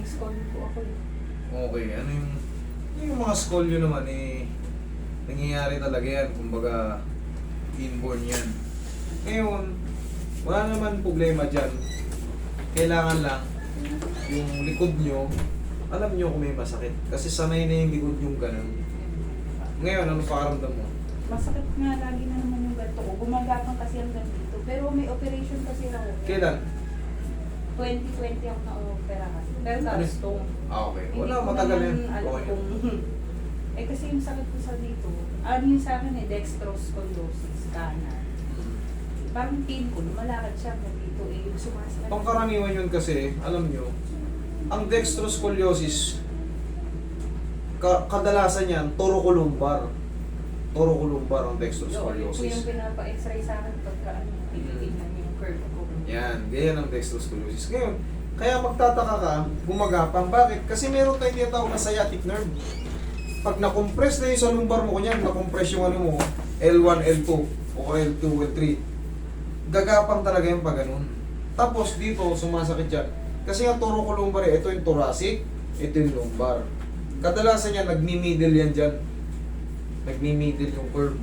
nag-school po ako eh. Okay, ano yung mga scolio naman eh, nangyayari talaga yan, kumbaga inborn yan. Ngayon, wala naman problema dyan. Kailangan lang, yung likod nyo, alam nyo kung may masakit. Kasi sanay na yung likod yung ganun. Ngayon, ano pakaramdam mo? Masakit nga lagi na naman yung ganito ko. Gumagapang kasi ang ganito. Pero may operation kasi ako. Kailan? 2020 ako na-opera kasi. Pero gastong. Okay. Hindi Wala, ko matagal naman yan. alam Okay. kung... eh kasi yung sakit ko sa dito, ano yung sa akin eh, dextroscoliosis, kanan. Parang pain ko, lumalakad siya hanggang dito eh, yung sumasakit. Pangkaraniwan yun kasi, alam nyo, ang dextroscoliosis, kadalasan yan, torocolumbar. Torocolumbar ang Yun, yung dextroscoliosis. pinapa-x-ray sa akin pagka ano, tinitingnan yung curve ko. Yan, ganyan ang dextroscoliosis. Ngayon, kaya magtataka ka, gumagapang. Bakit? Kasi meron tayong tinatawag na sciatic nerve. Pag na-compress na yung sa lumbar mo, kunyan, na-compress yung ano mo, L1, L2, o L2, L3, gagapang talaga yung pag ganun. Tapos dito, sumasakit yan. Kasi nga torocolumbar eh, ito yung thoracic, ito yung lumbar. Kadalasan yan, nagmi-middle yan dyan. Nagmi-middle yung curve.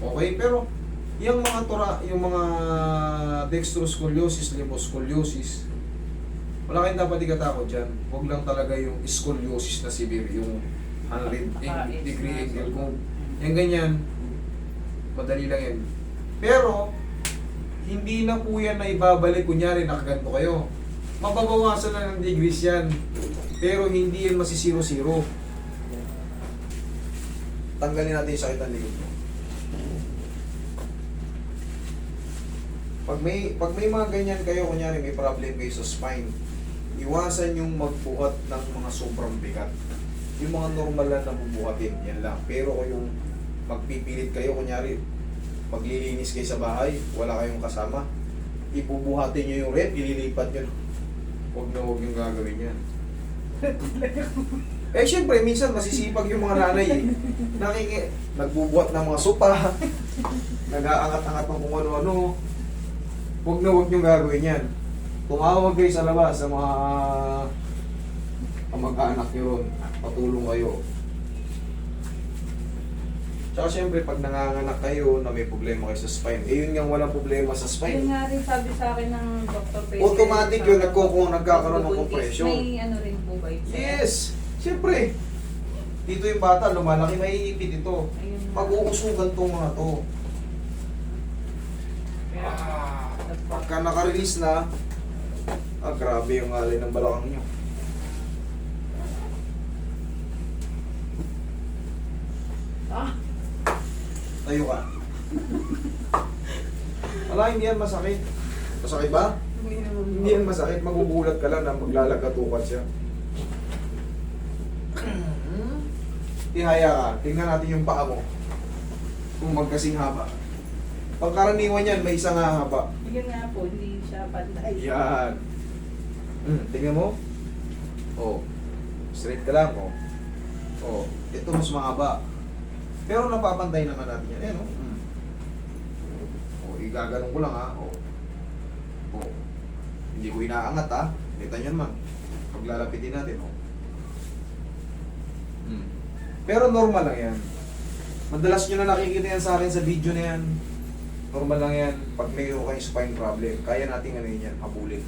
Okay, pero yung mga dextroscoliosis, limboscoliosis, wala kayong dapat ikatakot dyan. Huwag lang talaga yung scoliosis na severe, yung 100 degree angle cone. Yung ganyan, madali lang yan. Pero, hindi na po yan na ibabalik, kunyari nakaganto kayo. Mababawasan na ng degrees yan. Pero hindi yan masisiro-siro. Tanggalin natin yung sakit ng likod mo. Pag may mga ganyan kayo, kunyari may problem kayo sa spine, iwasan yung magbuhat ng mga sobrang bigat. Yung mga normal lang na bubuhatin, yan lang. Pero kung yung magpipilit kayo, kunyari, maglilinis kayo sa bahay, wala kayong kasama, ibubuhatin nyo yung rep, ililipat nyo. Huwag yung gagawin yan. Eh, syempre, minsan masisipag yung mga nanay eh. Nagbubuhat ng mga sopa, nag-aangat-angat ng kung ano-ano. Huwag yung gagawin yan. Tumawag kayo sa labas sa mga kamag-anak nyo ron. Patulong kayo. Tsaka syempre, pag nanganganak kayo na may problema kayo sa spine, eh yun nga walang problema sa Yun spine. nga rin sabi sa akin ng Dr. Pedro. Automatic yun, nagkakaroon ng compression. May ano rin po ba yun? Yes! Siyempre, dito yung bata, lumalaki, maiipit ito. Ayun. Pag-uusugan tong mga to. Pero, Pagka naka-release na, grabe yung alay ng balakang nyo. Tayo ka. Wala, hindi yan masakit. Masakit ba? Hindi yan masakit. Magugulat ka lang na maglalagatukan siya. Tihaya ka. Tingnan natin yung paa mo. Kung magkasing haba. Pagkaraniwan yan, may isang haba. yun nga po, hindi siya pantay. Yan. Tingnan mo. Oh. Straight ka lang, oh. Oh. Ito mas mahaba. Pero napapantay naman natin yan. Ayan, oh. Oh, igaganon ko lang, ha. Oh. Oh. Hindi ko inaangat, ha. Kita nyo naman. Paglalapitin natin, oh. Pero normal lang yan. Madalas nyo na nakikita yan sa akin sa video na yan. Normal lang yan. Pag may kayong spine problem, kaya natin ano yan, habulin.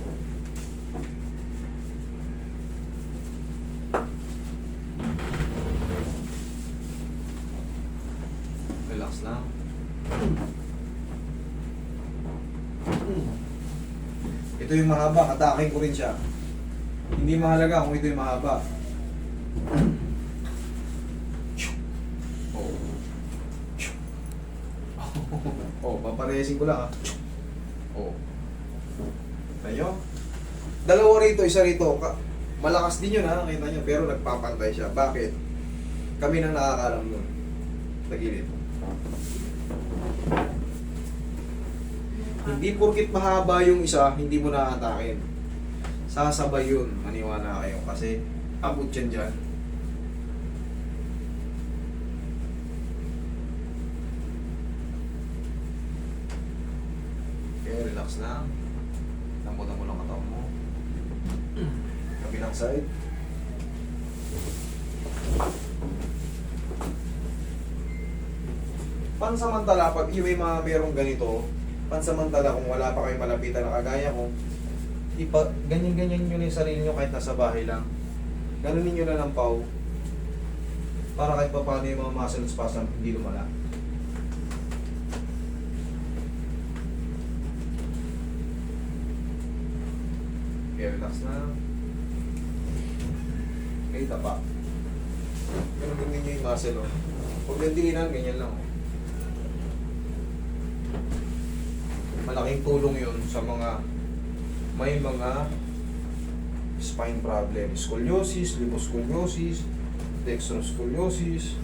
Relax lang. Ito yung mahaba, atakin ko rin siya. Hindi mahalaga kung ito yung mahaba. Oh, paparesin ko lang, ha. Oh. Tayo. Dalawa rito, isa rito. Malakas din yun, ha. Nakita nyo, pero nagpapantay siya. Bakit? Kami nang nakakalam nun. Tagilid. Hindi porkit mahaba yung isa, hindi mo nakatakin. Sasabay yun. Maniwala kayo. Kasi abot yan dyan. Okay, relax na. Lambutan mo lang katawan mo. Kabila. Kabilang side. Pansamantala, pag yung may mga merong ganito, pansamantala kung wala pa kayong malapitan na kagaya ko, ganyan-ganyan nyo na yung sarili nyo kahit nasa bahay lang. Ganunin nyo na ng pau para kahit pa paano yung mga muscle spasm hindi lumala. Okay, relax na. Okay, tapa. Ganunin nyo yung muscle, oh. Huwag gandiinan, ganyan lang, oh. Malaking tulong yun sa mga may mga spine problem, scoliosis, liposcoliosis, dextroscoliosis.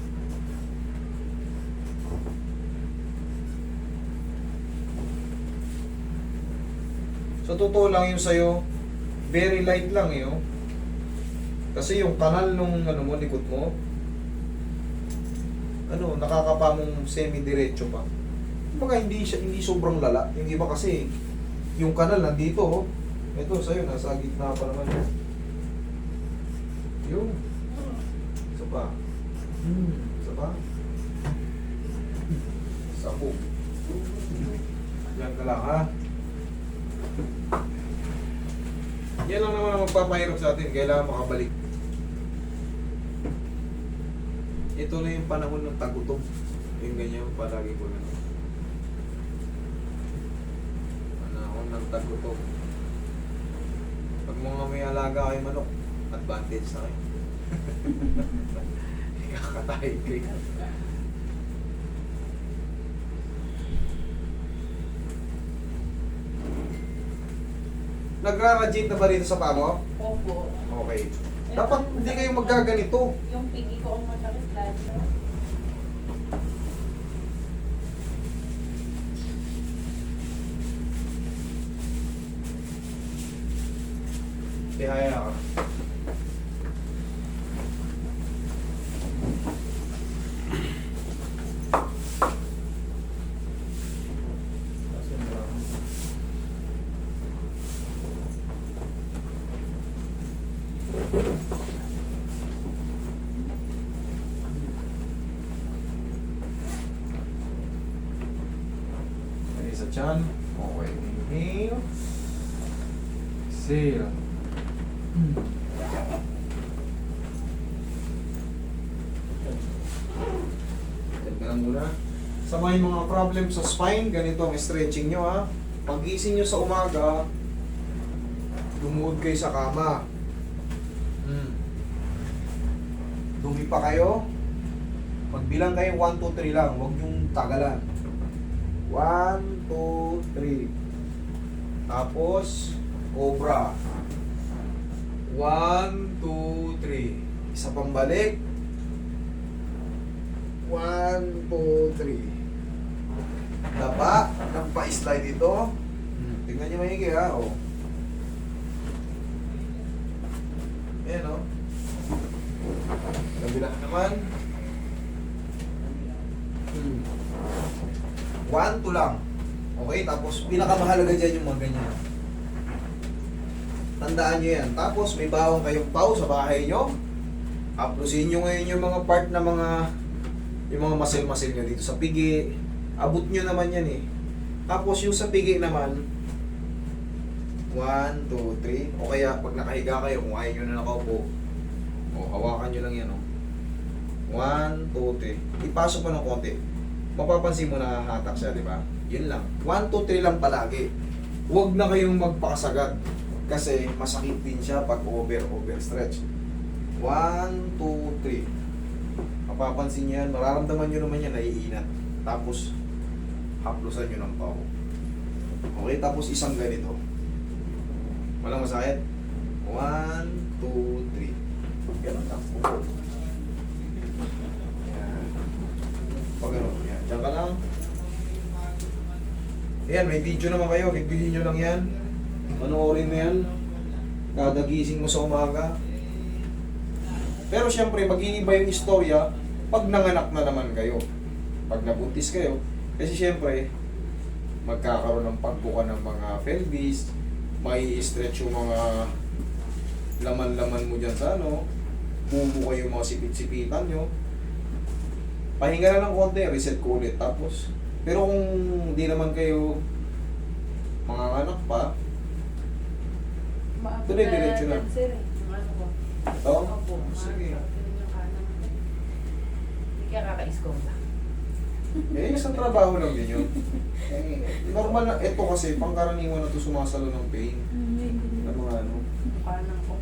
Sa totoo lang yun sa'yo, very light lang yun. Kasi yung kanal nung ano mo, likod mo, nakakapa mong semi-diretso pa. Kumbaga hindi sobrang lala. Yung iba kasi, yung kanal nandito, oh. Ito sa'yo, nasa gitna pa naman. Yung. Isa pa. Isa pa. Sapo. Yan ka lang, ha? Yan lang naman ang magpapahirap sa atin. Kailangan makabalik. Ito na yung panahon ng tagutom. Yung ganyan, palagi ko na. Panahon ng tagutom. Pag mga may alaga kayo manok, advantage na kayo. Kakatahin kayo. Nagra-radiate na ba rito sa paa mo? Opo. Okay. Dapat hindi kayo magkaganito. Yung pigi ko ang masakit lalo. Tihaya ka. Okay, sa tiyan. Okay, inhale. Exhale. Yan ka lang muna. Sa may mga problem sa spine, ganito ang stretching nyo, ha. Pag-gising nyo sa umaga, lumuhod kayo sa kama. Dumi pa kayo. Magbilang kayo 1, 2, 3 lang. Huwag yung tagalan. 1, 2, 3. Tapos, cobra. 1, 2, 3. Isa pang balik. 1, 2, 3. Dapa. Nagpa-slide ito. Tingnan nyo maigi, ha. O. Ayan, o. Kabila naman. 1, 2 lang. Okay, tapos pinakamahalaga dyan yung mga ganyan. Tandaan nyo yan. Tapos may bawang kayong pau sa bahay nyo. Aplusin nyo ngayon yung mga part na yung mga muscle-muscle nyo dito sa pigi. Abot nyo naman yan eh. Tapos yung sa pigi naman, 1, 2, 3. O kaya pag nakahiga kayo, kung ayaw nyo na nakaupo, hawakan nyo lang yan, o. 1, 2, 3. Ipasok pa ng konti. Mapapansin mo na hatak siya, di ba? Yun lang. 1, 2, 3 lang palagi. Huwag na kayong magpakasagad. Kasi masakit din siya pag overstretch. 1, 2, 3. Mapapansin nyo yan. Mararamdaman nyo naman yan, naiinat. Tapos, haplusan nyo ng pao. Okay, tapos isang ganito. Walang masakit. 1, 2, 3. Ganun lang. Yan. Pag ano, yan. Diyan ka lang. Ayan, may video naman kayo. Bigbilin nyo lang yan. Manoorin mo yan. Kada gising mo sa umaga. Pero syempre, mag-iiba yung istorya pag nanganak na naman kayo. Pag nabuntis kayo. Kasi syempre, magkakaroon ng pagbuka ng mga pelvis, may stretch yung mga laman-laman mo dyan sa ano, bumuka yung mga sipit-sipitan nyo. Pahinga na ng konti, reset ko ulit. Tapos, pero kung di naman kayo mga anak pa, Maabot tuloy diretso na. yan, sir, eh. Yung ano ko. ito, Opo, sige. yung kanan. Hindi kaya kakaiskola. Eh, isang trabaho lang din yun. Eh, normal na, ito kasi, pangkaraniwan na ito sumasalo ng pain. Ng mga ano. Yung kanan ko.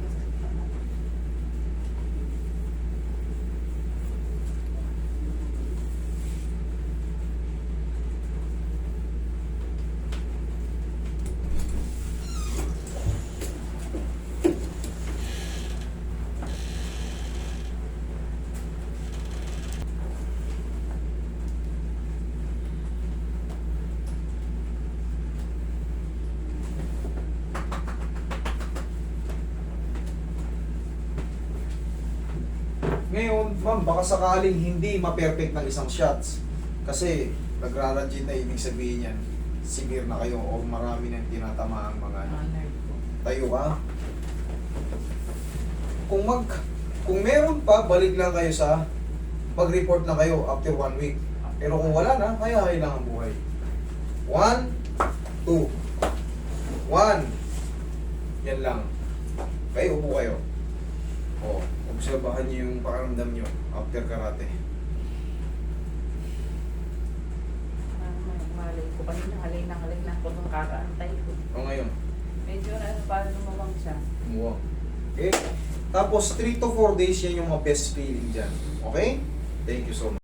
Ngayon, ma'am, baka sakaling hindi ma-perfect ng isang shots. Kasi, nagra-radiate na ibig sabihin yan, severe na kayo o marami nang tinatamaan mga ano. Tayo ka. Kung meron pa, balik lang kayo sa pag-report na kayo after 1 week. Pero kung wala na, kaya lang ang buhay. 1, 2, 1. Yan lang. Kayo, upo kayo. O, obserbahan niyo yung pakaramdam niyo after karate. Malay ko kanina, halay na ako nung kakaantay ko. O ngayon, Medyo ano, parang lumawang siya. umuha. Okay? Tapos, 3 to 4 days yan yung mga best feeling dyan. Okay? Thank you so much.